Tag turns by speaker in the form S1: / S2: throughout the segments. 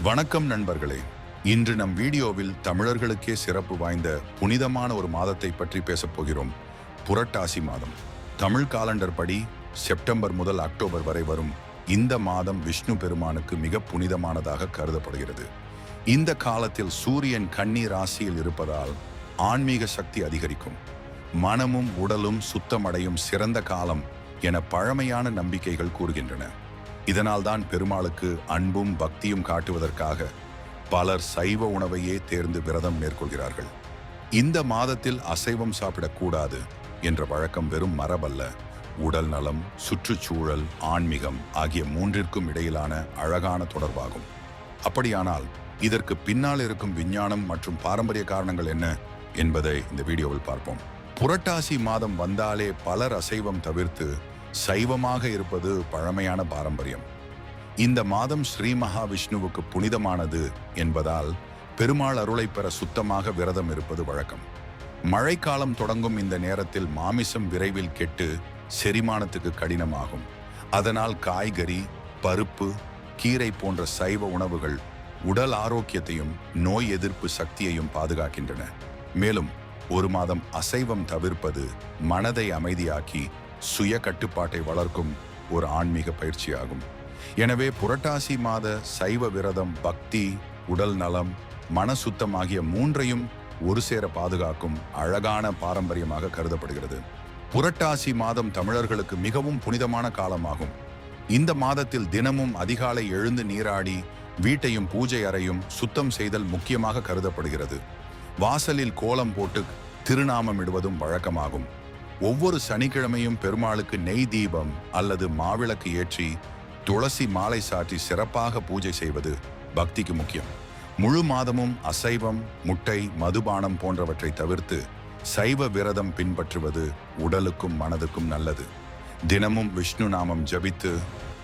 S1: வணக்கம் நண்பர்களே. இன்று நம் வீடியோவில் தமிழர்களுக்கே சிறப்பு வாய்ந்த புனிதமான ஒரு மாதத்தை பற்றி பேசப் போகிறோம். புரட்டாசி மாதம். தமிழ் காலண்டர் படி செப்டம்பர் முதல் அக்டோபர் வரை வரும் இந்த மாதம் விஷ்ணு பெருமானுக்கு மிக புனிதமானதாக கருதப்படுகிறது. இந்த காலத்தில் சூரியன் கன்னி ராசியில் இருப்பதால் ஆன்மீக சக்தி அதிகரிக்கும், மனமும் உடலும் சுத்தமடையும் சிறந்த காலம் என பழமையான நம்பிக்கைகள் கூறுகின்றன. இதனால்தான் பெருமாளுக்கு அன்பும் பக்தியும் காட்டுவதற்காக பலர் சைவ உணவையே தேர்ந்து விரதம் மேற்கொள்கிறார்கள். இந்த மாதத்தில் அசைவம் சாப்பிடக்கூடாது என்ற வழக்கம் வெறும் மரபல்ல, உடல் நலம், சுற்றுச்சூழல், ஆன்மீகம் ஆகிய மூன்றிற்கும் இடையிலான அழகான தொடர்பாகும். அப்படியானால் இதற்கு பின்னால் இருக்கும் விஞ்ஞானம் மற்றும் பாரம்பரிய காரணங்கள் என்ன என்பதை இந்த வீடியோவில் பார்ப்போம். புரட்டாசி மாதம் வந்தாலே பலர் அசைவம் தவிர்த்து சைவமாக இருப்பது பழமையான பாரம்பரியம். இந்த மாதம் ஸ்ரீ மகாவிஷ்ணுவுக்கு புனிதமானது என்பதால் பெருமாள் அருளை பெற சுத்தமாக விரதம் இருப்பது வழக்கம். மழைக்காலம் தொடங்கும் இந்த நேரத்தில் மாமிசம் விரைவில் கெட்டு செரிமானத்துக்கு கடினமாகும். அதனால் காய்கறி, பருப்பு, கீரை போன்ற சைவ உணவுகள் உடல் ஆரோக்கியத்தையும் நோய் எதிர்ப்பு சக்தியையும் பாதுகாக்கின்றன. மேலும் ஒரு மாதம் அசைவம் தவிர்ப்பது மனதை அமைதியாக்கி சுய கட்டுப்பாட்டை வளர்க்கும் ஒரு ஆன்மீக பயிற்சியாகும். எனவே புரட்டாசி மாத சைவ விரதம் பக்தி, உடல் நலம், மன சுத்தம் ஆகிய மூன்றையும் ஒரு சேர பாதுகாக்கும் அழகான பாரம்பரியமாக கருதப்படுகிறது. புரட்டாசி மாதம் தமிழர்களுக்கு மிகவும் புனிதமான காலமாகும். இந்த மாதத்தில் தினமும் அதிகாலை எழுந்து நீராடி வீட்டையும் பூஜை அறையும் சுத்தம் செய்தல் முக்கியமாக கருதப்படுகிறது. வாசலில் கோலம் போட்டு திருநாமம் இடுவதும் வழக்கமாகும். ஒவ்வொரு சனிக்கிழமையும் பெருமாளுக்கு நெய் தீபம் அல்லது மாவிளக்கு ஏற்றி துளசி மாலை சாற்றி சிறப்பாக பூஜை செய்வது பக்திக்கு முக்கியம். முழு மாதமும் அசைவம், முட்டை, மதுபானம் போன்றவற்றை தவிர்த்து சைவ விரதம் பின்பற்றுவது உடலுக்கும் மனதுக்கும் நல்லது. தினமும் விஷ்ணு நாமம் ஜபித்து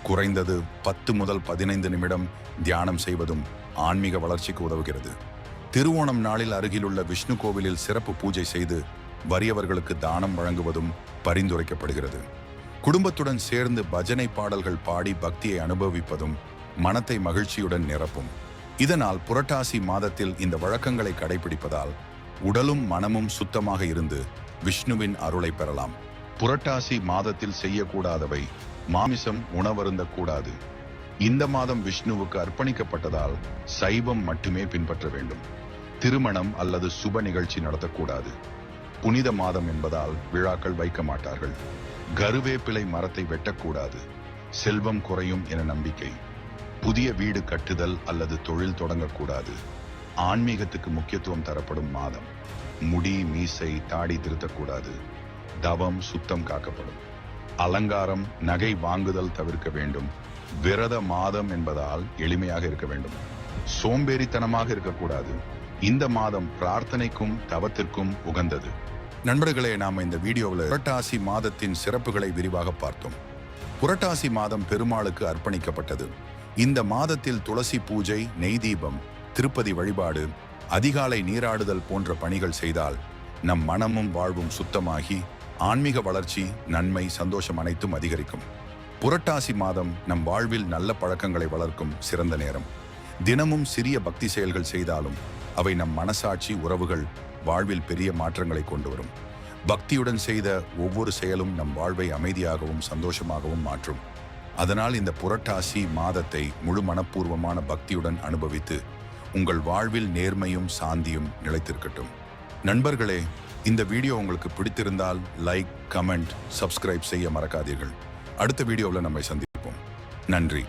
S1: குறைந்தது 10 முதல் 15 நிமிடம் தியானம் செய்வதும் ஆன்மீக வளர்ச்சிக்கு உதவுகிறது. திருவோணம் நாளில் அருகிலுள்ள விஷ்ணு கோவிலில் சிறப்பு பூஜை செய்து வறியவர்களுக்கு தானம் வழங்குவதும் பரிந்துரைக்கப்படுகிறது. குடும்பத்துடன் சேர்ந்து பஜனை பாடல்கள் பாடி பக்தியை அனுபவிப்பதும் மனத்தை மகிழ்ச்சியுடன் நிரப்பும். இதனால் புரட்டாசி மாதத்தில் இந்த வழக்கங்களை கடைபிடிப்பதால் உடலும் மனமும் சுத்தமாக இருந்து விஷ்ணுவின் அருளை பெறலாம். புரட்டாசி மாதத்தில் செய்யக்கூடாதவை: மாமிசம் உணவருந்தக்கூடாது. இந்த மாதம் விஷ்ணுவுக்கு அர்ப்பணிக்கப்பட்டதால் சைவம் மட்டுமே பின்பற்ற வேண்டும். திருமணம் அல்லது சுப நிகழ்ச்சி நடத்தக்கூடாது. புனித மாதம் என்பதால் விழாக்கள் வைக்க மாட்டார்கள். கருவேப்பிலை மரத்தை வெட்டக்கூடாது, செல்வம் குறையும் என நம்பிக்கை. புதிய வீடு கட்டுதல் அல்லது தொழில் தொடங்கக்கூடாது. ஆன்மீகத்துக்கு முக்கியத்துவம் தரப்படும் மாதம். முடி, மீசை, தாடி திருத்தக்கூடாது. தவம், சுத்தம் காக்கப்படும். அலங்காரம், நகை வாங்குதல் தவிர்க்க வேண்டும். விரத மாதம் என்பதால் எளிமையாக இருக்க வேண்டும். சோம்பேறித்தனமாக இருக்கக்கூடாது. இந்த மாதம் பிரார்த்தனைக்கும் தவத்திற்கும் உகந்தது. நண்பர்களே, நாம இந்த வீடியோவில் புரட்டாசி மாதத்தின் சிறப்புகளை விரிவாக பார்த்தோம். புரட்டாசி மாதம் பெருமாளுக்கு அர்ப்பணிக்கப்பட்டது. இந்த மாதத்தில் துளசி பூஜை, நெய் தீபம், திருப்பதி வழிபாடு, அதிகாலை நீராடுதல் போன்ற பணிகள் செய்தால் நம் மனமும் வாழ்வும் சுத்தமாகி ஆன்மீக வளர்ச்சி, நன்மை, சந்தோஷம் அனைத்தும் அதிகரிக்கும். புரட்டாசி மாதம் நம் வாழ்வில் நல்ல பழக்கங்களை வளர்க்கும் சிறந்த நேரம். தினமும் சிறிய பக்தி செயல்கள் செய்தாலும் அவை நம் மனசாட்சி, உறவுகள், வாழ்வில் பெரிய மாற்றங்களை கொண்டு வரும். பக்தியுடன் செய்த ஒவ்வொரு செயலும் நம் வாழ்வை அமைதியாகவும் சந்தோஷமாகவும் மாற்றும். அதனால் இந்த புரட்டாசி மாதத்தை முழு மனப்பூர்வமான பக்தியுடன் அனுபவித்து உங்கள் வாழ்வில் நேர்மையும் சாந்தியும் நிலைத்திருக்கட்டும். நண்பர்களே, இந்த வீடியோ உங்களுக்கு பிடித்திருந்தால் லைக், கமெண்ட், சப்ஸ்கிரைப் செய்ய மறக்காதீர்கள். அடுத்த வீடியோவில் நம்மை சந்திப்போம். நன்றி.